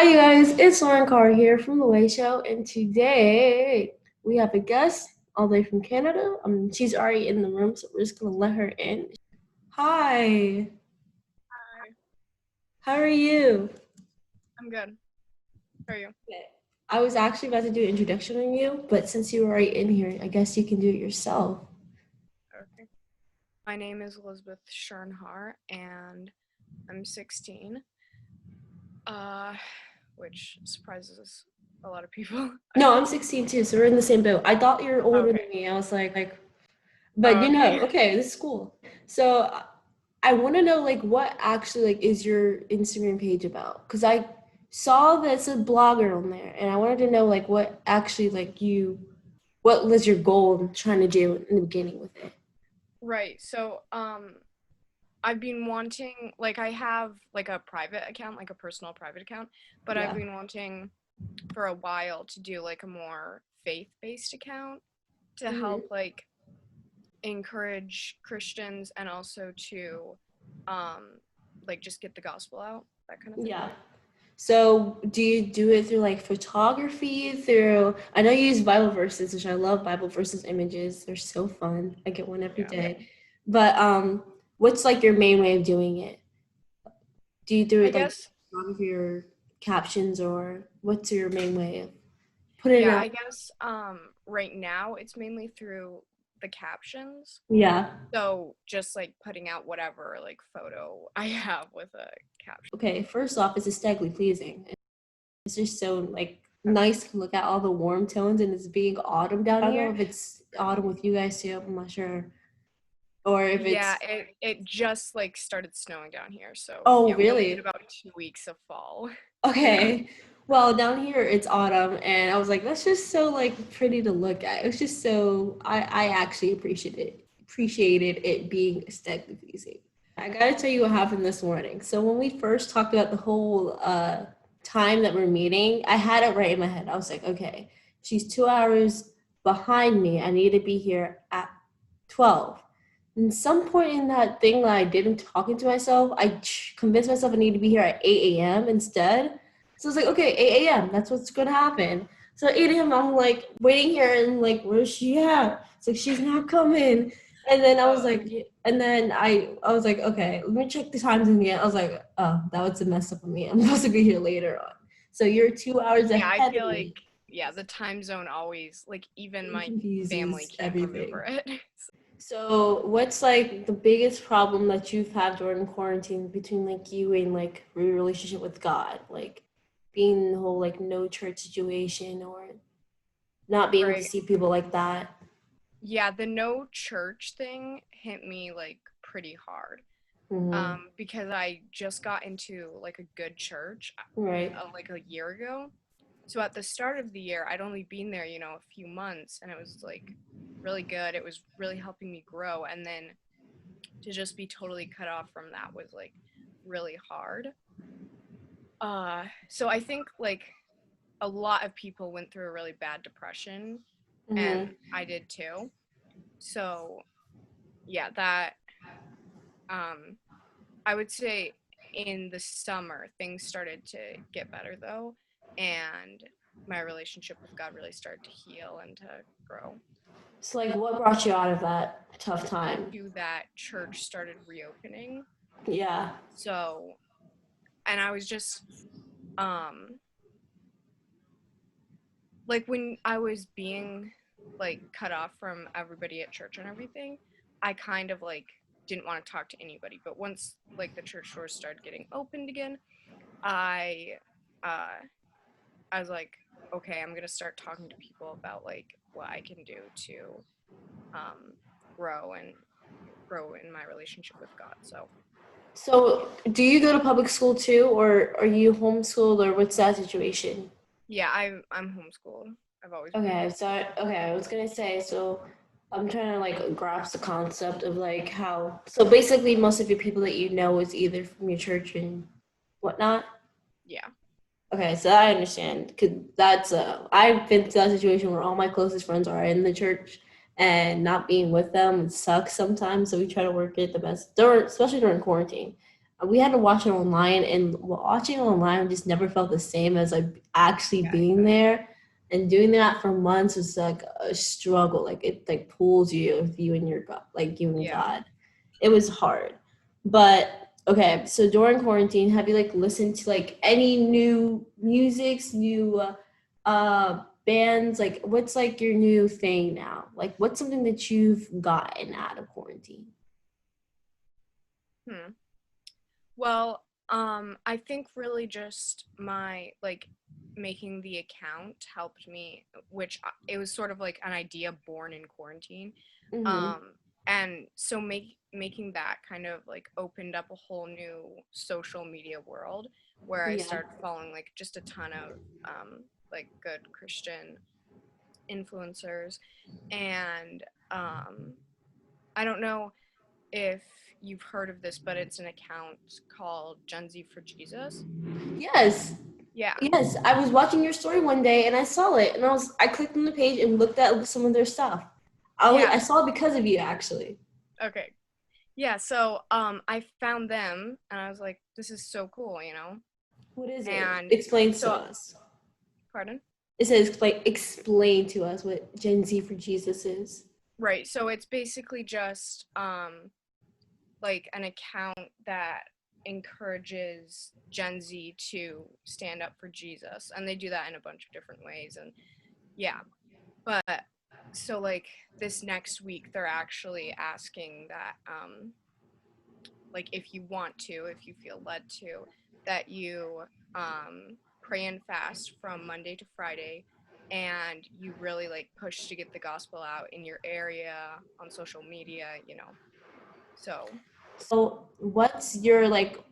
Hi, you guys. It's Lauren Carr here from The Way Show, and today we have a guest all the way from Canada. She's already in the room, so we're just gonna let her in. Hi, Hi, how are you? I'm good. How are you? Okay. I was actually about to do an introduction on you, but since you were already in here, I guess you can do it yourself. Okay. My name is Elizabeth Schernhar, and I'm 16, uh, which surprises a lot of people, I No, I'm think. 16 too, so we're in the same boat. I thought you were older Okay. than me. I was but Oh, okay. okay, this is cool. So I want to know what actually is your Instagram page about? Because I saw that it's a blogger on there, and I wanted to know what actually what was your goal in trying to do in the beginning with it? Right. I've been wanting, I have like a private account, like a personal private account, but I've Yeah. been wanting for a while to do like a more faith-based account to Hmm. help encourage Christians and also to just get the gospel out, that kind of thing. Yeah. So do you do it through photography? Through I know you use Bible verses, which I love Bible verses images. They're so fun. I get one every Yeah. day. But what's your main way of doing it? Do you do I it guess of your captions, or what's your main way of putting it yeah, out? I guess right now it's mainly through the captions. Yeah. So just like putting out whatever like photo I have with a caption. Okay. First off, it's aesthetically pleasing. It's just so nice to look at all the warm tones, and it's being autumn down here. I don't know if it's autumn with you guys too. I'm not sure, or if Yeah, it's. it just like started snowing down here. So Oh, yeah, we only get really? about 2 weeks of fall. Yeah. Okay. Well, down here it's autumn, and I was like, that's just so pretty to look at. It was just so I actually appreciated it being aesthetically pleasing. I gotta tell you what happened this morning. So when we first talked about the whole time that we're meeting, I had it right in my head. I was like, okay, she's 2 hours behind me. I need to be here at 12. And some point in that thing that I did in talking to myself, convinced myself I need to be here at 8 a.m. instead. So I was like, okay, 8 a.m. That's what's gonna happen. So at 8 a.m. I'm waiting here and where's she at? It's like she's not coming. And then I was Oh, like, and then I was like, okay, let me check the times again. I was like, oh, that was a mess up on me. I'm supposed to be here later on. So you're 2 hours yeah, I ahead of feel like me. yeah, the time zone always like even It my family confuses can't remember everything. it. So, what's the biggest problem that you've had during quarantine between you and your relationship with God? Being in the whole no church situation, or not being able to Right. see people like that. Yeah, the no church thing hit me like pretty hard. Hmm. Because I just got into like a good church Right. like a year ago. So at the start of the year, I'd only been there, a few months, and it was like really good. It was really helping me grow, and then to just be totally cut off from that was like really hard. So I think like a lot of people went through a really bad depression, and Hmm. I did too. So yeah, that um I would say in the summer things started to get better though, and my relationship with God really started to heal and to grow. So, what brought you out of that tough time? To that church started reopening. Yeah. So, and I was just um like when I was being like cut off from everybody at church and everything, I kind of like didn't want to talk to anybody. But once like the church doors started getting opened again, I uh I was like, okay, I'm gonna start talking to people about like what I can do to um grow and grow in my relationship with God. So So, do you go to public school too, or are you homeschooled, or what's that situation? yeah, I'm homeschooled. I've always been Okay, homeschooled. I was gonna say, so I'm trying to grasp the concept of how, so basically most of your people that you know is either from your church and whatnot. Yeah. Okay, so I understand, because I've been to that situation where all my closest friends are in the church, and not being with them sucks sometimes. So we try to work it the best, especially during quarantine. we had to watch it online, and watching it online just never felt the same as like actually Yeah, being there. And doing that for months was like a struggle. Like it like pulls you with you and your God, like you and yeah. God. It was hard. But okay, so during quarantine, have you like listened to like any new musics, new bands? Like what's like your new thing now? Like what's something that you've gotten out of quarantine? Hmm. Well, I think really just my like making the account helped me, which it was sort of like an idea born in quarantine. Mm-hmm. Um, and so making that kind of like opened up a whole new social media world where I Yeah. started following like just a ton of like good Christian influencers. And I don't know if you've heard of this, but it's an account called Gen Z for Jesus. Yes. Yeah. Yes. I was watching your story one day and I saw it and I clicked on the page and looked at some of their stuff. Yeah. I saw it because of you actually. Okay. Yeah, so I found them and I was like, this is so cool, you know? What is it? And Explain to so us. pardon? It says explain to us what Gen Z for Jesus is. Right. So it's basically just like an account that encourages Gen Z to stand up for Jesus. And they do that in a bunch of different ways. And yeah, but so like this next week they're actually asking that like if you want to, if you feel led to, that you pray and fast from Monday to Friday, and you really like push to get the gospel out in your area on social media, you know. So So what's your like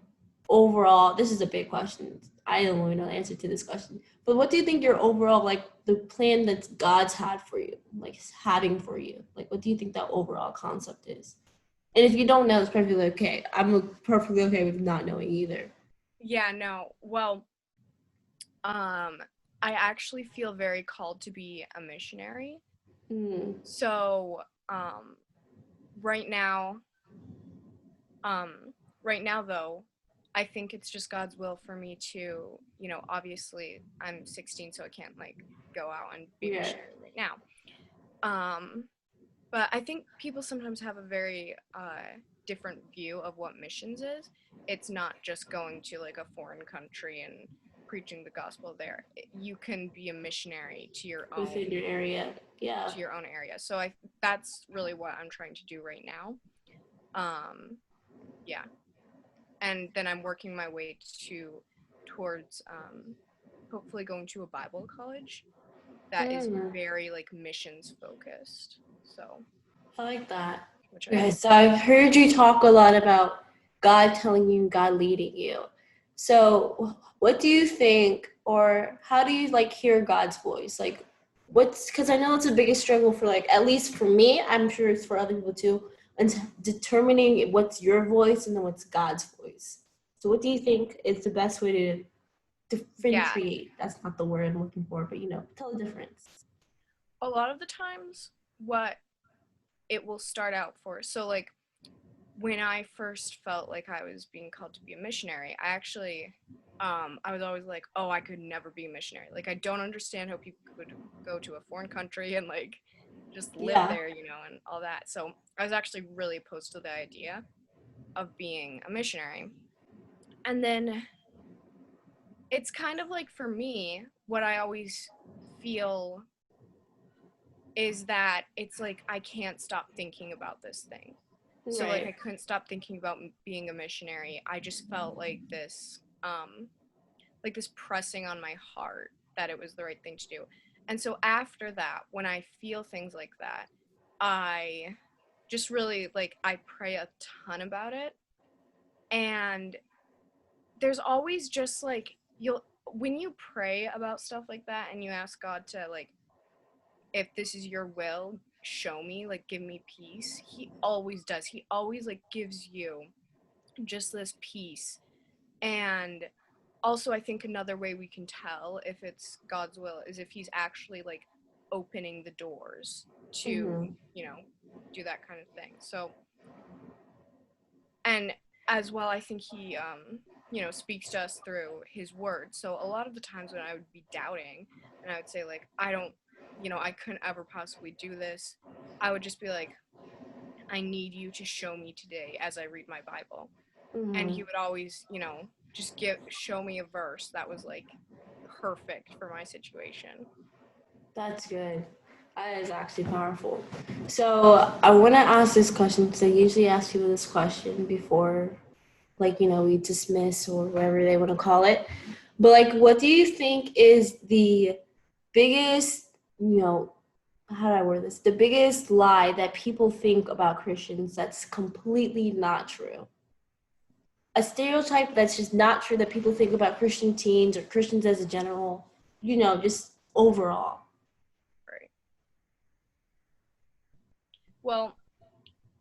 overall, this is a big question. I don't really know the answer to this question. But what do you think your overall like the plan that God's had for you, like having for you? Like what do you think that overall concept is? And if you don't know, it's perfectly okay. I'm perfectly okay with not knowing either. yeah, no. Well, um I actually feel very called to be a missionary. Hmm. So right now Um, right now, though, I think it's just God's will for me to, you know, obviously I'm 16, so I can't like go out and be a Yeah. missionary right now. Um, but I think people sometimes have a very different view of what missions is. It's not just going to like a foreign country and preaching the gospel there. You can be a missionary Within your area. Yeah. to your own area. So I that's really what I'm trying to do right now. Um, yeah. And then I'm working my way towards hopefully going to a Bible college that is Hmm. very like missions focused. So, I like that. which I Okay, think so I've heard you talk a lot about God telling you, God leading you. So, what do you think, or how do you like hear God's voice? Like, what's because I know it's the biggest struggle for like at least for me. I'm sure it's for other people too, and determining what's your voice and then what's God's voice. So, what do you think is the best way to yeah, differentiate? That's not the word I'm looking for, but tell the difference. a lot of the times what it will start out for. So like when I first felt like I was being called to be a missionary, I was always like, oh, I could never be a missionary. Like I don't understand how people could go to a foreign country and like just live Yeah. there, you know, and all that. So I was actually really opposed to the idea of being a missionary. And then it's kind of like for me, what I always feel is that it's like I can't stop thinking about this thing. So like I Right. couldn't stop thinking about being a missionary. I just felt like this pressing on my heart that it was the right thing to do. And so after that, when I feel things like that, I just really like I pray a ton about it. And there's always just like you'll when you pray about stuff like that and you ask God to like if this is your will, show me, like give me peace. He always does. He always like gives you just this peace. And also I think another way we can tell if it's God's will is if he's actually like opening the doors to, Mm-hmm. you know, do that kind of thing. So and as well, I think he, speaks to us through his word. So a lot of the times when I would be doubting and I would say, like, I don't, I couldn't ever possibly do this, I would just be like, I need you to show me today as I read my Bible. And Mm-hmm. he would always, just show me a verse that was like perfect for my situation. That's good. That is actually powerful. So I want to ask this question because I usually ask people this question before, like, we dismiss or whatever they want to call it. But like, what do you think is the biggest, how do I word this? The biggest lie that people think about Christians that's completely not true? A stereotype that's just not true that people think about Christian teens or Christians as a general, just overall. Right. Well,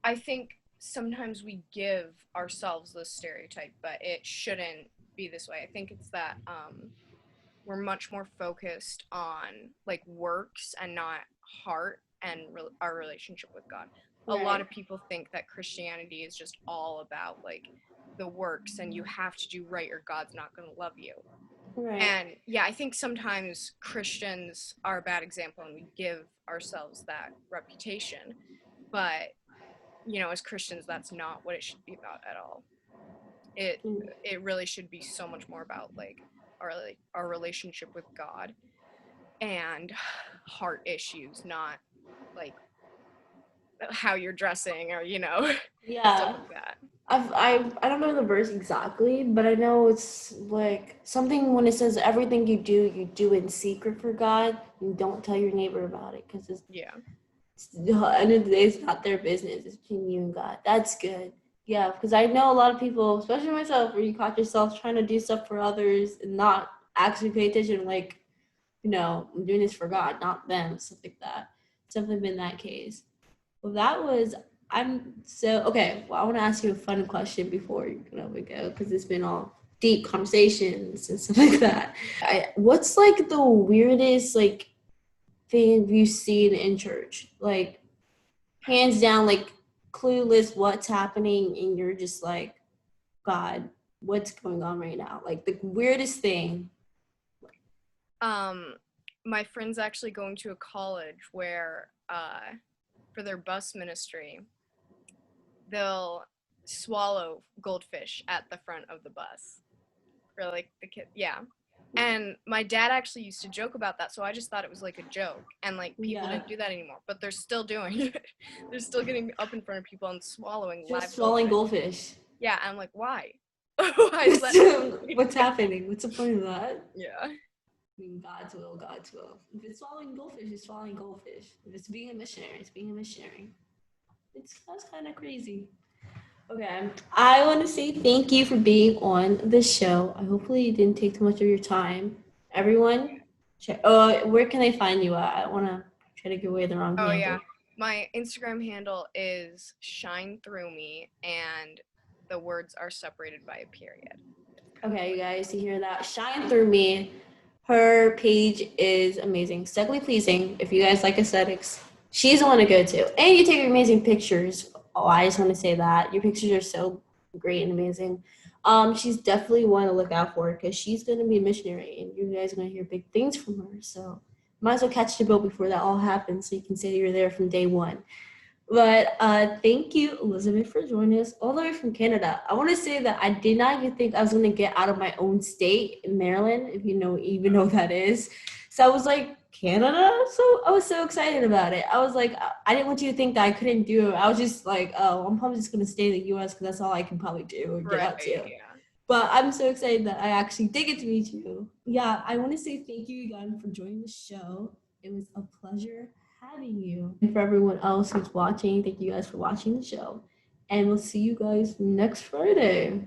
I think sometimes we give ourselves this stereotype, but it shouldn't be this way. I think it's that we're much more focused on like works and not heart and our relationship with God. A lot Right. of people think that Christianity is just all about like the works and you have to do right or God's not going to love you. Right. And yeah, I think sometimes Christians are a bad example and we give ourselves that reputation. But, as Christians, that's not what it should be about at all. It Mm. it really should be so much more about like our relationship with God and heart issues, not like how you're dressing or, stuff Yeah. like that. I don't know the verse exactly, but I know it's like something when it says everything you do in secret for God, and don't tell your neighbor about it because Yeah. it's the end of the day, it's not their business. It's between you and God. That's good. Yeah, because I know a lot of people, especially myself, where you caught yourself trying to do stuff for others and not actually pay attention. Like, I'm doing this for God, not them, stuff like that. It's definitely been that case. Well, I'm so, okay. Well, I want to ask you a fun question before we go, because it's been all deep conversations and stuff like that. What's like the weirdest, like, thing you've seen in church? Like, hands down, like, clueless what's happening, and you're just like, God, what's going on right now? Like, the weirdest thing. Um, my friend's actually going to a college where, for their bus ministry, they'll swallow goldfish at the front of the bus for like the kid. Yeah. And my dad actually used to joke about that, so I just thought it was like a joke. And like people Yeah. didn't do that anymore, but they're still doing it. They're still getting up in front of people and swallowing Just live swallowing goldfish. goldfish. Yeah, I'm like, why? Why is that happening? What's happening? What's the point of that? Yeah. I mean, God's will, God's will. If it's swallowing goldfish, it's swallowing goldfish. If it's being a missionary, it's being a missionary. That's kind of crazy. Okay, I want to say thank you for being on the show. I hopefully it didn't take too much of your time. Everyone, check. Where can I find you at? I don't want to try to give away the wrong Oh handle. yeah. My Instagram handle is shine through me, and the words are separated by a period. Okay, you guys, you hear that? Shine through me. Her page is amazing. Aesthetically pleasing. If you guys like aesthetics, she's the one to go to. And you take amazing pictures. Oh, I just want to say that. Your pictures are so great and amazing. She's definitely one to look out for because she's gonna be a missionary and you guys are gonna hear big things from her. So might as well catch the boat before that all happens so you can say you're there from day one. But thank you, Elizabeth, for joining us all the way from Canada. I want to say that I did not even think I was going to get out of my own state in Maryland, if even know that is. So I was like, Canada? So I was so excited about it. I was like, I didn't want you to think that I couldn't do it. I was just like, oh, I'm probably just going to stay in the US because that's all I can probably do or get Right. out to. Yeah. But I'm so excited that I actually did get to meet you. Yeah, I want to say thank you again for joining the show. It was a pleasure having you. And for everyone else who's watching, thank you guys for watching the show. And we'll see you guys next Friday.